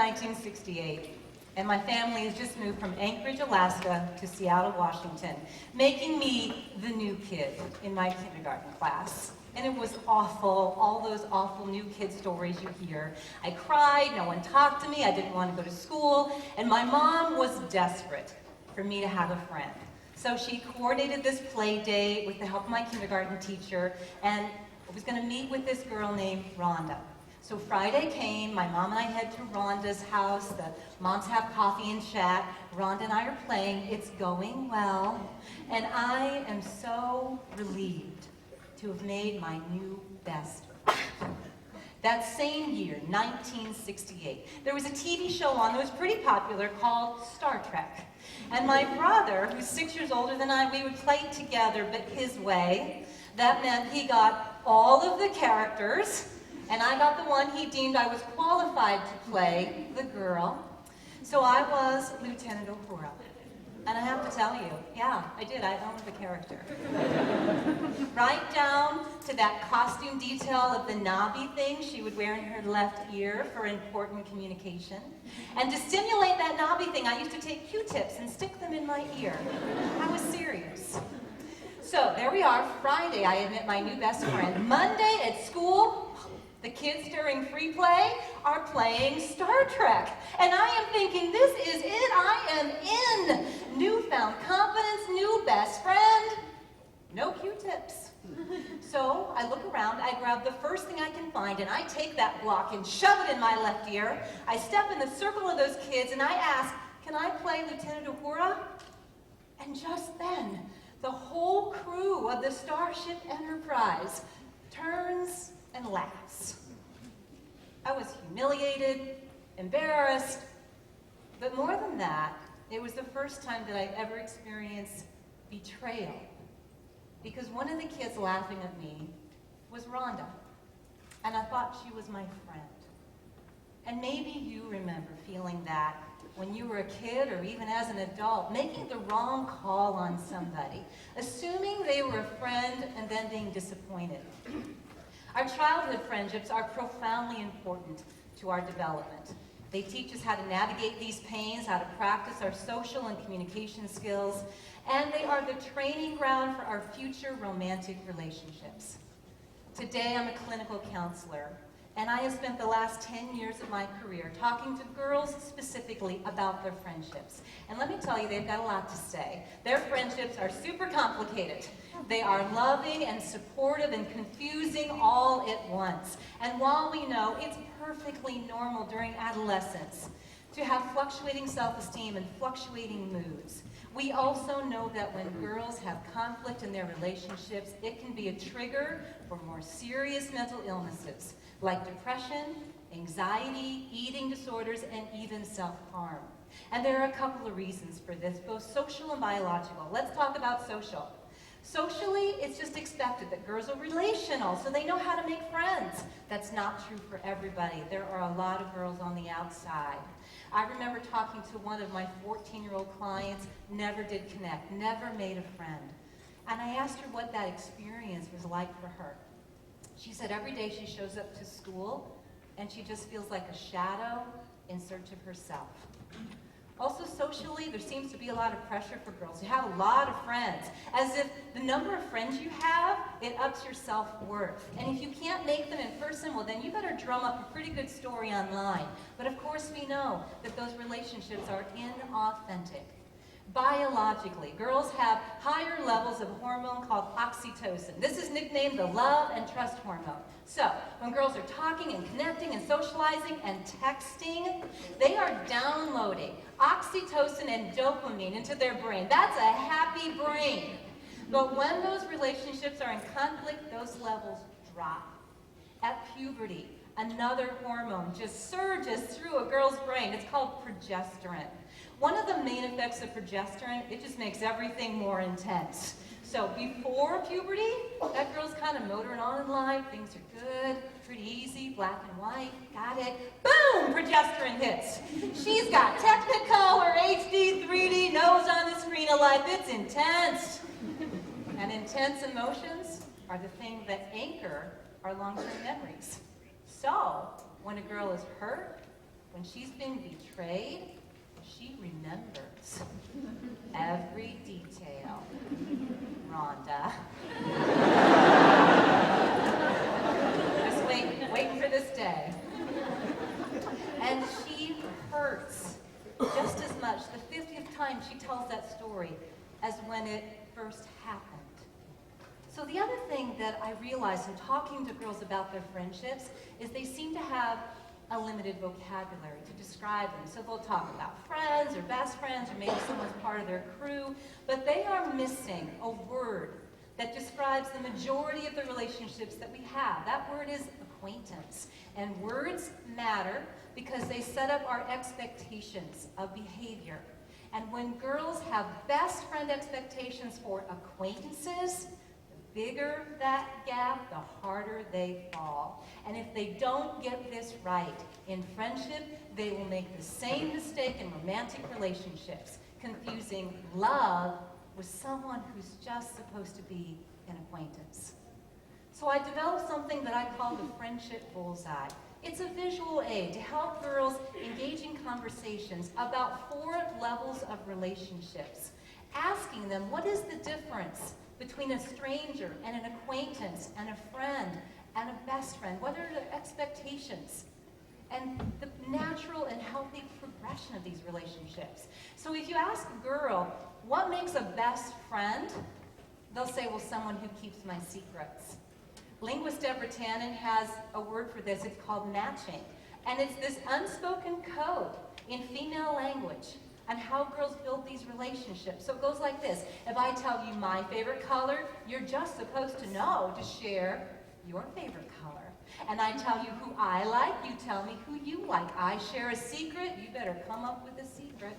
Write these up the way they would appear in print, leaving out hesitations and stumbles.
1968, and my family has just moved from Anchorage, Alaska to Seattle, Washington, making me the new kid in my kindergarten class. And it was awful, all those awful new kid stories you hear. I cried, no one talked to me, I didn't want to go to school, and my mom was desperate for me to have a friend. So she coordinated this play date with the help of my kindergarten teacher, and I was going to meet with this girl named Rhonda. So Friday came, my mom and I head to Rhonda's house, the moms have coffee and chat, Rhonda and I are playing, it's going well, and I am so relieved to have made my new best friend. That same year, 1968, there was a TV show on that was pretty popular called Star Trek. And my brother, who's 6 years older than I, we would play together, but his way. That meant he got all of the characters, and I got the one he deemed I was qualified to play, the girl. So I was Lieutenant Uhura. And I have to tell you, yeah, I did, I owned the character. Right down to that costume detail of the knobby thing she would wear in her left ear for important communication. And to stimulate that knobby thing, I used to take Q-tips and stick them in my ear. I was serious. So there we are, Friday, I admit my new best friend. Monday at school, the kids during free play are playing Star Trek. And I am thinking, this is it, I am in. Newfound confidence, new best friend, no Q-tips. So I look around, I grab the first thing I can find, and I take that block and shove it in my left ear. I step in the circle of those kids, and I ask, can I play Lieutenant Uhura? And just then, the whole crew of the Starship Enterprise turns and laughs. I was humiliated, embarrassed, but more than that, it was the first time that I ever experienced betrayal, because one of the kids laughing at me was Rhonda, and I thought she was my friend. And maybe you remember feeling that when you were a kid or even as an adult, making the wrong call on somebody, assuming they were a friend and then being disappointed. Our childhood friendships are profoundly important to our development. They teach us how to navigate these pains, how to practice our social and communication skills, and they are the training ground for our future romantic relationships. Today, I'm a clinical counselor, and I have spent the last 10 years of my career talking to girls specifically about their friendships. And let me tell you, they've got a lot to say. Their friendships are super complicated. They are loving and supportive and confusing all at once. And while we know it's perfectly normal during adolescence to have fluctuating self-esteem and fluctuating moods, we also know that when girls have conflict in their relationships, it can be a trigger for more serious mental illnesses like depression, anxiety, eating disorders, and even self-harm. And there are a couple of reasons for this, both social and biological. Let's talk about social. Socially, it's just expected that girls are relational, so they know how to make friends. That's not true for everybody. There are a lot of girls on the outside. I remember talking to one of my 14-year-old clients, never did connect, never made a friend. And I asked her what that experience was like for her. She said every day she shows up to school and she just feels like a shadow in search of herself. Also socially, there seems to be a lot of pressure for girls to have a lot of friends, as if the number of friends you have, it ups your self-worth. And if you can't make them in person, well then you better drum up a pretty good story online. But of course we know that those relationships are inauthentic. Biologically, girls have higher levels of a hormone called oxytocin. This is nicknamed the love and trust hormone. So, when girls are talking and connecting and socializing and texting, they are downloading oxytocin and dopamine into their brain. That's a happy brain. But when those relationships are in conflict, those levels drop. At puberty, another hormone just surges through a girl's brain. It's called progesterone. One of the main effects of progesterone, it just makes everything more intense. So before puberty, that girl's kind of motoring on in life, things are good, pretty easy, black and white, got it. Boom, progesterone hits. She's got Technicolor, HD, 3D, nose on the screen of life, it's intense. And intense emotions are the thing that anchor our long-term memories. So, when a girl is hurt, when she's been betrayed, she remembers every detail. Rhonda. Just wait for this day. And she hurts just as much the 50th time she tells that story as when it first happened. So the other thing that I realized in talking to girls about their friendships is they seem to have a limited vocabulary to describe them. So they'll talk about friends or best friends or maybe someone's part of their crew, but they are missing a word that describes the majority of the relationships that we have. That word is acquaintance. And words matter because they set up our expectations of behavior. And when girls have best friend expectations for acquaintances, the bigger that gap, the harder they fall. And if they don't get this right in friendship, they will make the same mistake in romantic relationships, confusing love with someone who's just supposed to be an acquaintance. So I developed something that I call the Friendship Bullseye. It's a visual aid to help girls engage in conversations about 4 levels of relationships, asking them what is the difference between a stranger and an acquaintance and a friend and a best friend? What are their expectations? And the natural and healthy progression of these relationships. So if you ask a girl, what makes a best friend? They'll say, well, someone who keeps my secrets. Linguist Deborah Tannen has a word for this. It's called matching. And it's this unspoken code in female language on how girls build these relationships. So it goes like this. If I tell you my favorite color, you're just supposed to know to share your favorite color. And I tell you who I like, you tell me who you like. I share a secret, you better come up with a secret.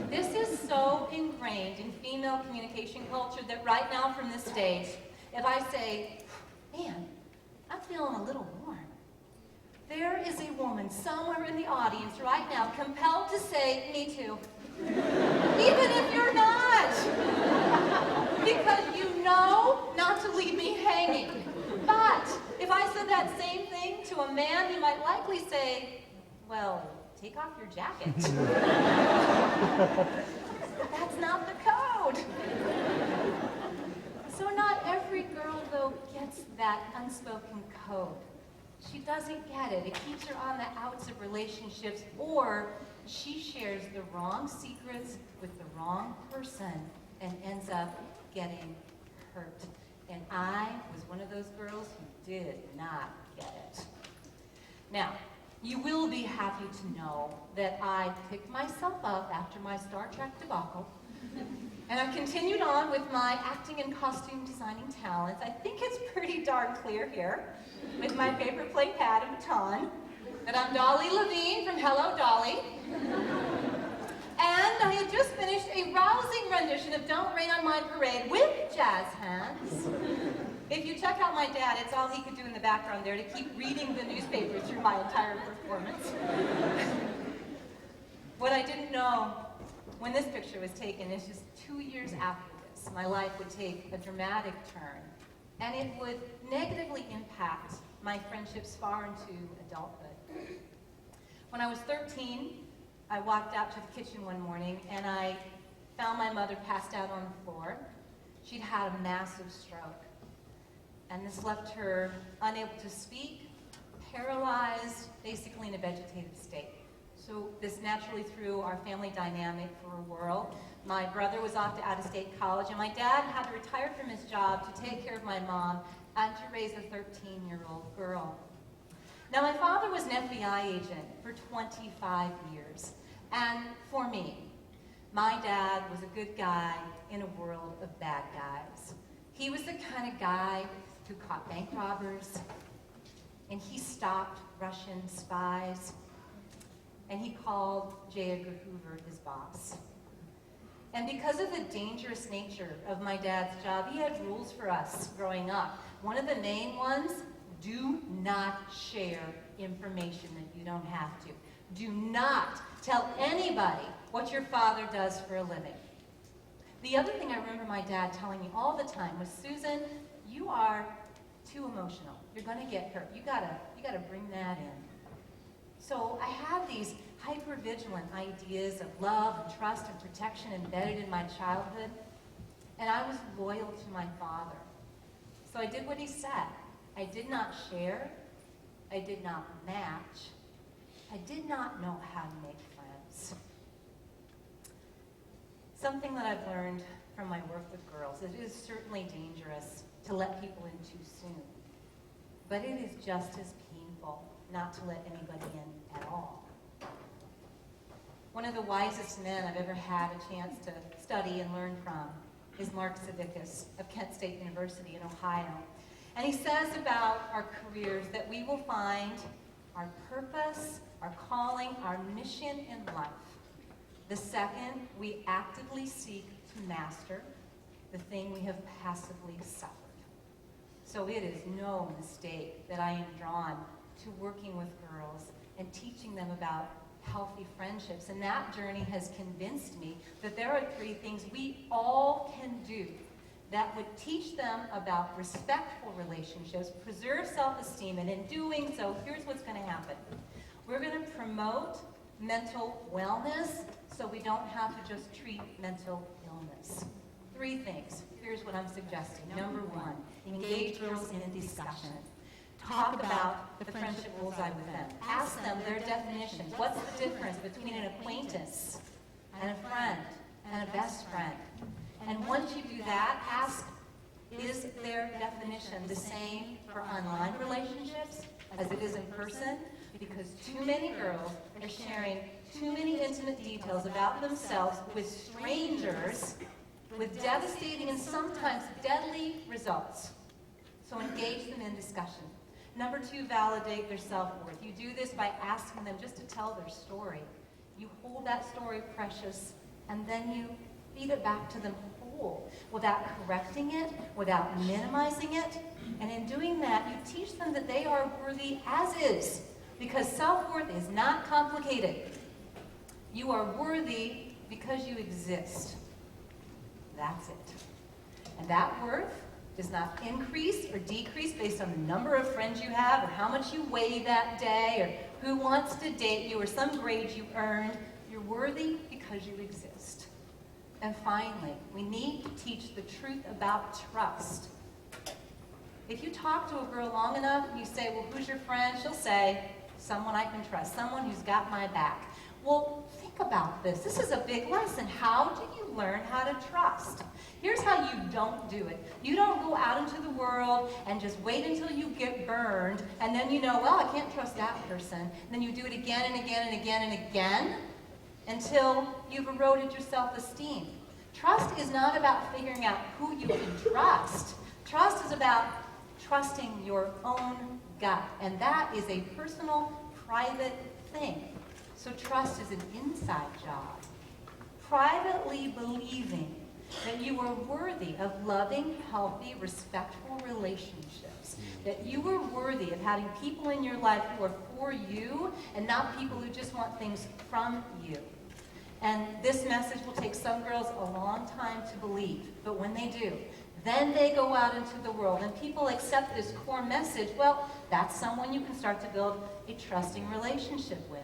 This is so ingrained in female communication culture that right now from this stage, if I say, man, I'm feeling a little warm, there is a woman somewhere in the audience right now compelled to say, me too. Even if you're not. Because you know not to leave me hanging. But if I said that same thing to a man, he might likely say, well, take off your jacket. That's not the code. So not every girl, though, gets that unspoken code. She doesn't get it. It keeps her on the outs of relationships, or she shares the wrong secrets with the wrong person and ends up getting hurt. And I was one of those girls who did not get it. Now, you will be happy to know that I picked myself up after my Star Trek debacle, and I've continued on with my acting and costume designing talents. I think it's pretty darn clear here, with my paper plate pad and baton, that I'm Dolly Levine from Hello, Dolly. And I had just finished a rousing rendition of Don't Rain on My Parade with jazz hands. If you check out my dad, it's all he could do in the background there to keep reading the newspaper through my entire performance. What I didn't know when this picture was taken is just 2 years after this, my life would take a dramatic turn, and it would negatively impact my friendships far into adulthood. When I was 13, I walked out to the kitchen one morning and I found my mother passed out on the floor. She'd had a massive stroke, and this left her unable to speak, paralyzed, basically in a vegetative state. So this naturally threw our family dynamic for a whirl. My brother was off to out-of-state college, and my dad had to retire from his job to take care of my mom and to raise a 13-year-old girl. Now, my father was an FBI agent for 25 years, and for me, my dad was a good guy in a world of bad guys. He was the kind of guy who caught bank robbers, and he stopped Russian spies, and he called J. Edgar Hoover his boss. And because of the dangerous nature of my dad's job, he had rules for us growing up. One of the main ones, do not share information that you don't have to. Do not tell anybody what your father does for a living. The other thing I remember my dad telling me all the time was, Susan, you are too emotional. You're going to get hurt. You gotta bring that in. So I had these hyper-vigilant ideas of love and trust and protection embedded in my childhood, and I was loyal to my father. So I did what he said. I did not share. I did not match. I did not know how to make friends. Something that I've learned from my work with girls, it is certainly dangerous to let people in too soon. But it is just as painful not to let anybody in at all. One of the wisest men I've ever had a chance to study and learn from is Mark Savickas of Kent State University in Ohio. And he says about our careers that we will find our purpose, our calling, our mission in life the second we actively seek to master the thing we have passively suffered. So it is no mistake that I am drawn to working with girls and teaching them about healthy friendships. And that journey has convinced me that there are 3 things we all can do that would teach them about respectful relationships, preserve self-esteem, and in doing so, here's what's going to happen. We're going to promote mental wellness so we don't have to just treat mental illness. 3 things. Here's what I'm suggesting. Number 1, engage girls in discussion. Talk about the Friendship Bullseye with them. Ask them their definitions. What's the difference between an acquaintance and a friend and a best friend? And once you do that, ask, is their definition the same for online relationships as it is in person? Because too many girls are sharing too many intimate details about themselves with strangers with devastating and sometimes deadly results. So engage them in discussion. Number 2, validate their self-worth. You do this by asking them just to tell their story. You hold that story precious, and then you feed it back to them whole, without correcting it, without minimizing it. And in doing that, you teach them that they are worthy as is, because self-worth is not complicated. You are worthy because you exist. That's it. And that worth does not increase or decrease based on the number of friends you have, or how much you weigh that day, or who wants to date you, or some grade you earned. You're worthy because you exist. And finally, we need to teach the truth about trust. If you talk to a girl long enough and you say, well, who's your friend? She'll say, someone I can trust, someone who's got my back. Well, think about this. This is a big lesson. How do you learn how to trust? Here's how you don't do it. You don't go out into the world and just wait until you get burned, and then you know, well, I can't trust that person. And then you do it again and again and again and again until you've eroded your self-esteem. Trust is not about figuring out who you can trust. Trust is about trusting your own gut, and that is a personal, private thing. So trust is an inside job. Privately believing that you are worthy of loving, healthy, respectful relationships. That you are worthy of having people in your life who are for you and not people who just want things from you. And this message will take some girls a long time to believe, but when they do, then they go out into the world and people accept this core message. Well, that's someone you can start to build a trusting relationship with.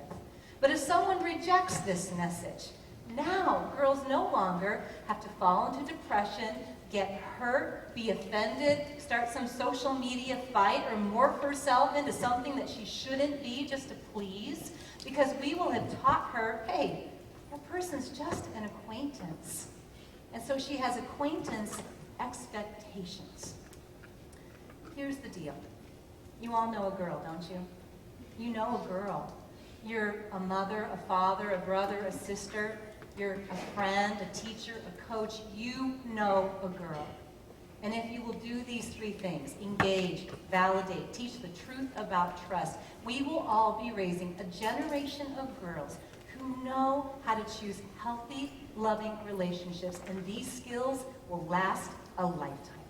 But if someone rejects this message, now girls no longer have to fall into depression, get hurt, be offended, start some social media fight, or morph herself into something that she shouldn't be just to please, because we will have taught her, hey, that person's just an acquaintance. And so she has acquaintance expectations. Here's the deal. You all know a girl, don't you? You know a girl. You're a mother, a father, a brother, a sister. You're a friend, a teacher, a coach. You know a girl. And if you will do these 3 things, engage, validate, teach the truth about trust, we will all be raising a generation of girls who know how to choose healthy, loving relationships. And these skills will last a lifetime.